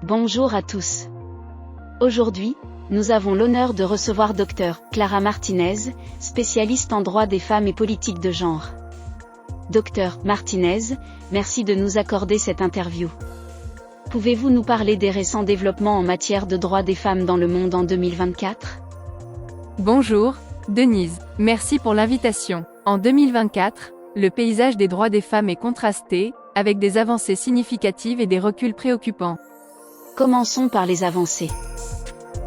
Bonjour à tous. Aujourd'hui, nous avons l'honneur de recevoir Dr. Clara Martinez, spécialiste en droit des femmes et politique de genre. Dr. Martinez, merci de nous accorder cette interview. Pouvez-vous nous parler des récents développements en matière de droits des femmes dans le monde en 2024 ? Bonjour, Denise, merci pour l'invitation. En 2024, le paysage des droits des femmes est contrasté, avec des avancées significatives et des reculs préoccupants. Commençons par les avancées.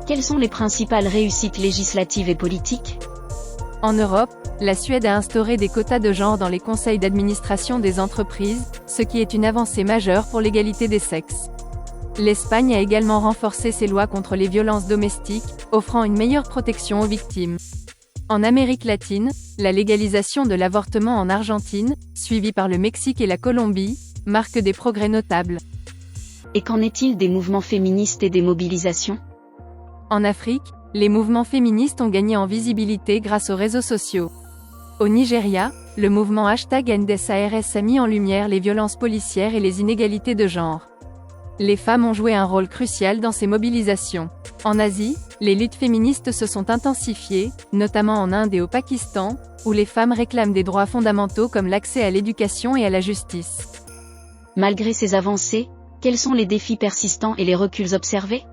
Quelles sont les principales réussites législatives et politiques ? En Europe, la Suède a instauré des quotas de genre dans les conseils d'administration des entreprises, ce qui est une avancée majeure pour l'égalité des sexes. L'Espagne a également renforcé ses lois contre les violences domestiques, offrant une meilleure protection aux victimes. En Amérique latine, la légalisation de l'avortement en Argentine, suivie par le Mexique et la Colombie, marque des progrès notables. Et qu'en est-il des mouvements féministes et des mobilisations ? En Afrique, les mouvements féministes ont gagné en visibilité grâce aux réseaux sociaux. Au Nigeria, le mouvement #NDSARS a mis en lumière les violences policières et les inégalités de genre. Les femmes ont joué un rôle crucial dans ces mobilisations. En Asie, les luttes féministes se sont intensifiées, notamment en Inde et au Pakistan, où les femmes réclament des droits fondamentaux comme l'accès à l'éducation et à la justice. Malgré ces avancées, quels sont les défis persistants et les reculs observés ?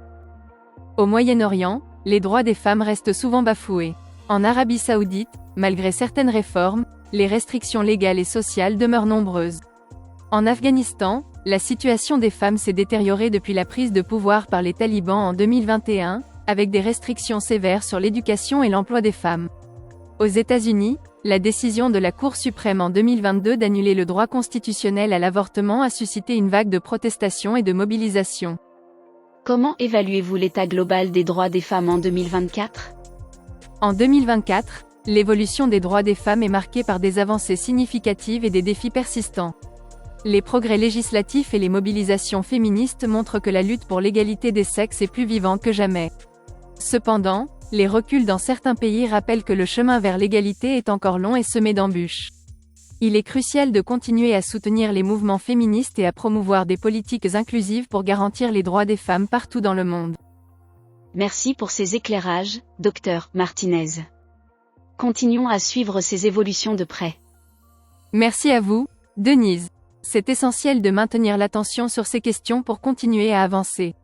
Au Moyen-Orient, les droits des femmes restent souvent bafoués. En Arabie Saoudite, malgré certaines réformes, les restrictions légales et sociales demeurent nombreuses. En Afghanistan, la situation des femmes s'est détériorée depuis la prise de pouvoir par les talibans en 2021, avec des restrictions sévères sur l'éducation et l'emploi des femmes. Aux États-Unis, la décision de la Cour suprême en 2022 d'annuler le droit constitutionnel à l'avortement a suscité une vague de protestations et de mobilisations. Comment évaluez-vous l'état global des droits des femmes en 2024 ? En 2024, l'évolution des droits des femmes est marquée par des avancées significatives et des défis persistants. Les progrès législatifs et les mobilisations féministes montrent que la lutte pour l'égalité des sexes est plus vivante que jamais. Cependant, les reculs dans certains pays rappellent que le chemin vers l'égalité est encore long et semé d'embûches. Il est crucial de continuer à soutenir les mouvements féministes et à promouvoir des politiques inclusives pour garantir les droits des femmes partout dans le monde. Merci pour ces éclairages, Dr. Martinez. Continuons à suivre ces évolutions de près. Merci à vous, Denise. C'est essentiel de maintenir l'attention sur ces questions pour continuer à avancer.